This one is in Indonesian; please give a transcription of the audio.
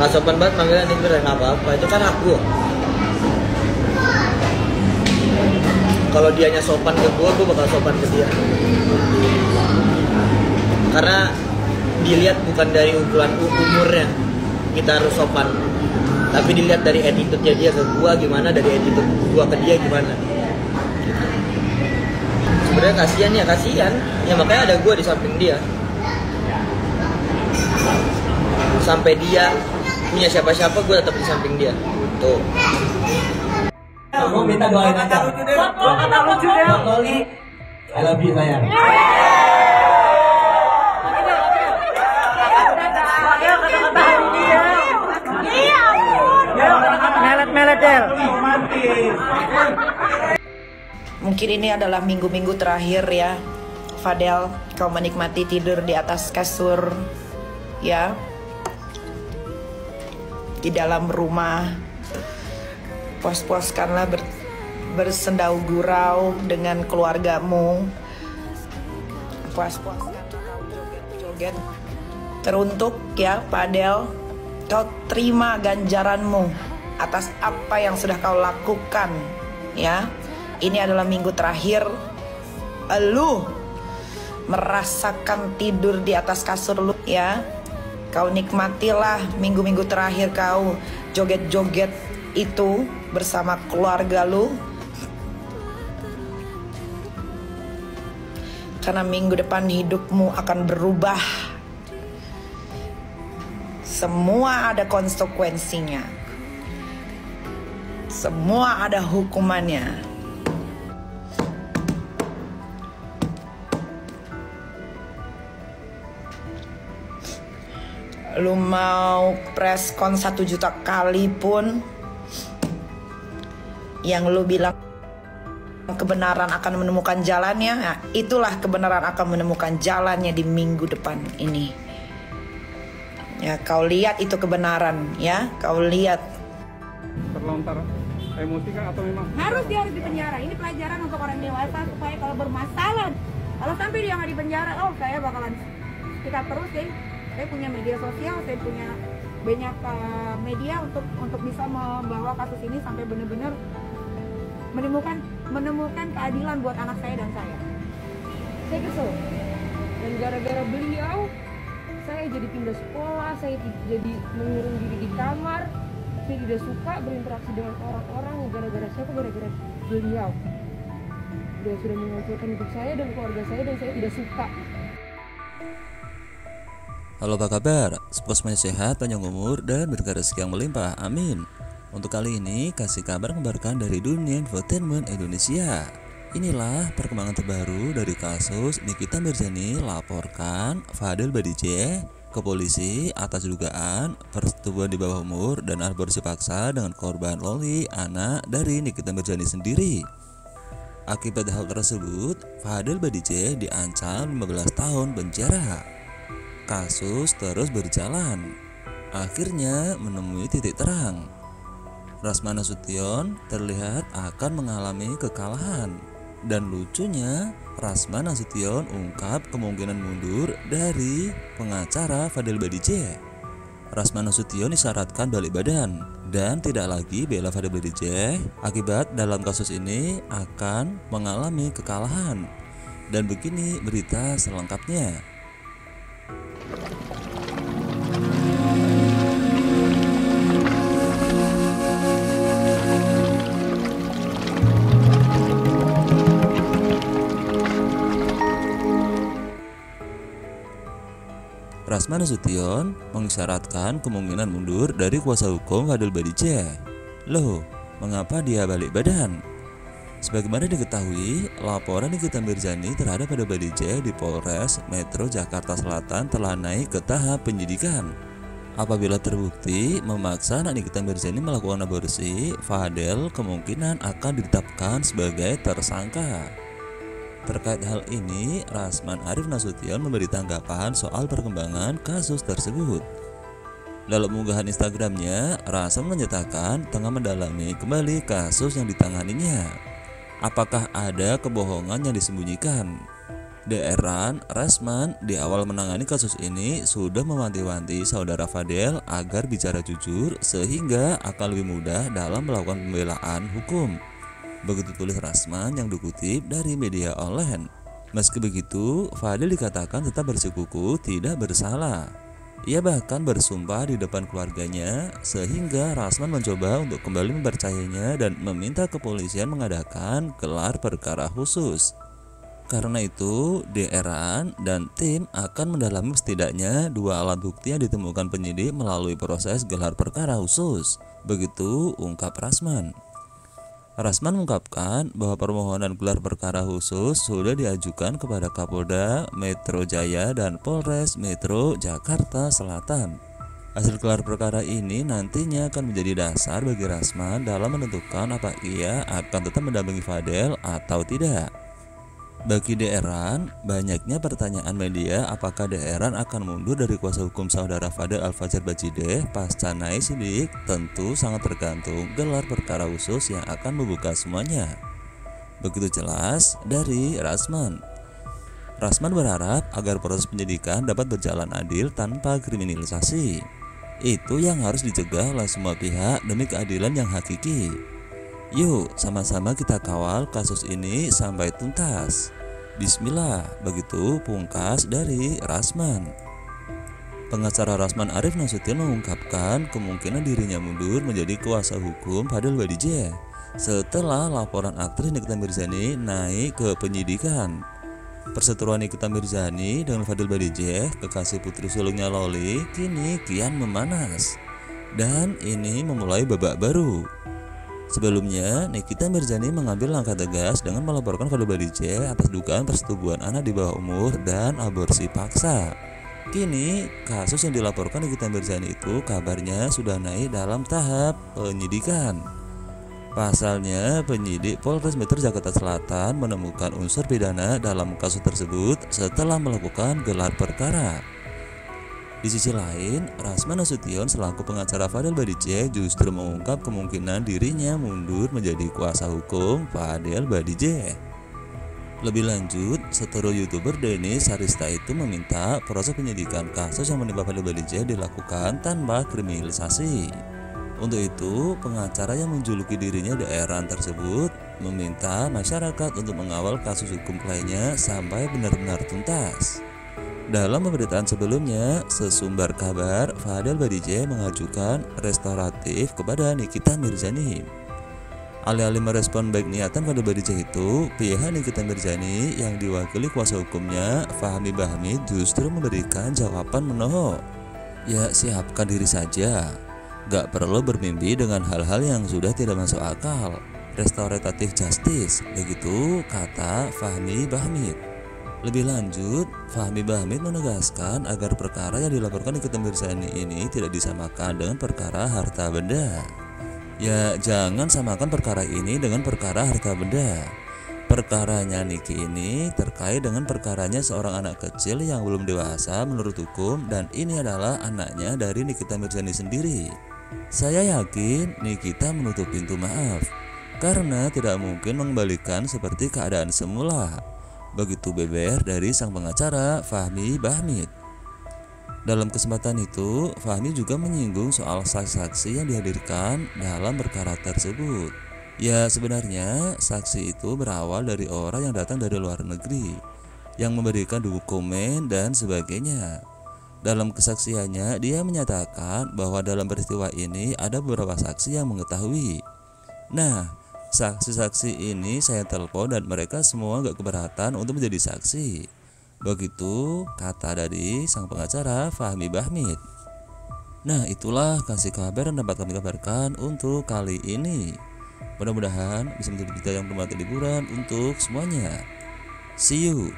Nggak sopan banget manggilnya Nikbir, nggak apa-apa, itu kan aku. Kalau dianya sopan ke gue bakal sopan ke dia. Karena dilihat bukan dari ukuran umurnya kita harus sopan, tapi dilihat dari attitude-nya dia ke gue gimana, dari attitude gue ke dia gimana. Sebenarnya kasihan ya, makanya ada gue di samping dia. Sampai dia punya siapa-siapa, gue tetap di samping dia. Tuh. Gue minta doain aja. Kata lucu deh. Loli, I love you sayang. Melet Del. Mungkin ini adalah minggu-minggu terakhir ya, Fadel, kau menikmati tidur di atas kasur ya, di dalam rumah. Puas-puaskanlah bersendau gurau dengan keluargamu. Puas-puaskan kau joget-joget. Teruntuk ya Fadel, kau terima ganjaranmu atas apa yang sudah kau lakukan ya. Ini adalah minggu terakhir lu merasakan tidur di atas kasur lu ya. Kau nikmatilah minggu-minggu terakhir kau joget-joget itu bersama keluarga lu. Karena minggu depan hidupmu akan berubah. Semua ada konsekuensinya. Semua ada hukumannya. Lu mau preskon 1 juta kali pun, yang lu bilang kebenaran akan menemukan jalannya, nah, itulah kebenaran akan menemukan jalannya di minggu depan ini. Ya, kau lihat itu kebenaran ya, kau lihat. Terlontar emosi kan atau memang harus di penjara. Ini pelajaran untuk orang dewasa supaya kalau bermasalah, kalau sampai dia nggak di penjara, oh saya bakalan kita terus deh. Saya punya media sosial, saya punya banyak media untuk bisa membawa kasus ini sampai benar-benar menemukan keadilan buat anak saya dan saya. Saya kesel, dan gara-gara beliau saya jadi pindah sekolah, saya jadi mengurung diri di kamar, saya tidak suka berinteraksi dengan orang-orang. Gara-gara siapa? Gara-gara beliau. Dia sudah menghancurkan hidup saya dan keluarga saya, dan saya tidak suka. Halo, apa kabar? Semoga semuanya sehat, panjang umur, dan berkah rezeki yang melimpah, amin. Untuk kali ini, kasih kabar mengabarkan dari dunia infotainment Indonesia. Inilah perkembangan terbaru dari kasus Nikita Mirzani laporkan Fadel Badijeh ke polisi atas dugaan persetubuhan di bawah umur dan aborsi paksa dengan korban Loli, anak dari Nikita Mirzani sendiri. Akibat hal tersebut, Fadel Badijeh diancam 15 tahun penjara. Kasus terus berjalan, akhirnya menemui titik terang. Rasman Nasution terlihat akan mengalami kekalahan. Dan lucunya, Rasman Nasution ungkap kemungkinan mundur dari pengacara Fadel Badijeh. Rasman Nasution disyaratkan balik badan dan tidak lagi bela Fadel Badijeh akibat dalam kasus ini akan mengalami kekalahan. Dan begini berita selengkapnya. Rasman Nasution mengisyaratkan kemungkinan mundur dari kuasa hukum Fadel Badijeh. Loh, mengapa dia balik badan? Sebagaimana diketahui, laporan Nikita Mirzani terhadap Fadel Badijeh di Polres Metro Jakarta Selatan telah naik ke tahap penyidikan. Apabila terbukti memaksa anak Nikita Mirzani melakukan aborsi, Fadel kemungkinan akan ditetapkan sebagai tersangka. Terkait hal ini, Rasman Arif Nasution memberi tanggapan soal perkembangan kasus tersebut. Dalam unggahan Instagramnya, Rasman menyatakan tengah mendalami kembali kasus yang ditanganinya. Apakah ada kebohongan yang disembunyikan? Dr. Rasman di awal menangani kasus ini sudah mewanti-wanti saudara Fadel agar bicara jujur sehingga akan lebih mudah dalam melakukan pembelaan hukum. Begitu tulis Rasman yang dikutip dari media online. Meski begitu, Fadel dikatakan tetap bersikukuh tidak bersalah. Ia bahkan bersumpah di depan keluarganya sehingga Rasman mencoba untuk kembali mempercayainya dan meminta kepolisian mengadakan gelar perkara khusus. Karena itu, Dr. dan tim akan mendalami setidaknya 2 alat bukti yang ditemukan penyidik melalui proses gelar perkara khusus. Begitu ungkap Rasman. Rasman mengungkapkan bahwa permohonan gelar perkara khusus sudah diajukan kepada Kapolda Metro Jaya dan Polres Metro Jakarta Selatan. Hasil gelar perkara ini nantinya akan menjadi dasar bagi Rasman dalam menentukan apa ia akan tetap mendampingi Fadel atau tidak. Bagi Dr. banyaknya pertanyaan media apakah Dr. akan mundur dari kuasa hukum saudara Fadel Alfajar Bajideh pasca naik sidik tentu sangat tergantung gelar perkara khusus yang akan membuka semuanya. Begitu jelas dari Rasman. Rasman berharap agar proses penyidikan dapat berjalan adil tanpa kriminalisasi. Itu yang harus dicegah oleh semua pihak demi keadilan yang hakiki. Yuk sama-sama kita kawal kasus ini sampai tuntas. Bismillah, begitu pungkas dari Rasman. Pengacara Rasman Arif Nasution mengungkapkan kemungkinan dirinya mundur menjadi kuasa hukum Fadel Bajideh setelah laporan aktris Nikita Mirzani naik ke penyidikan. Perseteruan Nikita Mirzani dengan Fadel Bajideh, kekasih putri sulungnya Loli, kini kian memanas. Dan ini memulai babak baru. Sebelumnya, Nikita Mirzani mengambil langkah tegas dengan melaporkan Fadel Bajideh atas dugaan persetubuhan anak di bawah umur dan aborsi paksa. Kini, kasus yang dilaporkan Nikita Mirzani itu kabarnya sudah naik dalam tahap penyidikan. Pasalnya, penyidik Polres Metro Jakarta Selatan menemukan unsur pidana dalam kasus tersebut setelah melakukan gelar perkara. Di sisi lain, Rasman Nasution selaku pengacara Fadel Bajideh justru mengungkap kemungkinan dirinya mundur menjadi kuasa hukum Fadel Bajideh. Lebih lanjut, seteru YouTuber Denny Sarista itu meminta proses penyidikan kasus yang menimpa Fadel Bajideh dilakukan tanpa kriminalisasi. Untuk itu, pengacara yang menjuluki dirinya Dr. tersebut meminta masyarakat untuk mengawal kasus hukum lainnya sampai benar-benar tuntas. Dalam pemberitaan sebelumnya, sesumbar kabar Fadel Bajideh mengajukan restoratif kepada Nikita Mirzani. Alih-alih merespon baik niatan Fadel Bajideh itu, pihak Nikita Mirzani yang diwakili kuasa hukumnya Fahmi Bahmid justru memberikan jawaban menohok. Ya, siapkan diri saja. Gak perlu bermimpi dengan hal-hal yang sudah tidak masuk akal. Restoratif justice, begitu kata Fahmi Bahmid. Lebih lanjut, Fahmi Bahmid menegaskan agar perkara yang dilaporkan Nikita Mirzani ini tidak disamakan dengan perkara harta benda. Ya, jangan samakan perkara ini dengan perkara harta benda. Perkaranya Niki ini terkait dengan perkaranya seorang anak kecil yang belum dewasa menurut hukum, dan ini adalah anaknya dari Nikita Mirzani sendiri. Saya yakin Nikita menutup pintu maaf karena tidak mungkin mengembalikan seperti keadaan semula. Begitu beber dari sang pengacara Fahmi Bahmid. Dalam kesempatan itu, Fahmi juga menyinggung soal saksi-saksi yang dihadirkan dalam perkara tersebut. Ya, sebenarnya saksi itu berawal dari orang yang datang dari luar negeri, yang memberikan dokumen dan sebagainya. Dalam kesaksiannya, dia menyatakan bahwa dalam peristiwa ini ada beberapa saksi yang mengetahui. Nah, saksi-saksi ini saya telepon dan mereka semua gak keberatan untuk menjadi saksi. Begitu kata dari sang pengacara Fahmi Bahmid. Nah, itulah kasih kabar yang dapat kami kabarkan untuk kali ini. Mudah-mudahan bisa menjadi berita yang bermanfaat liburan untuk semuanya. See you.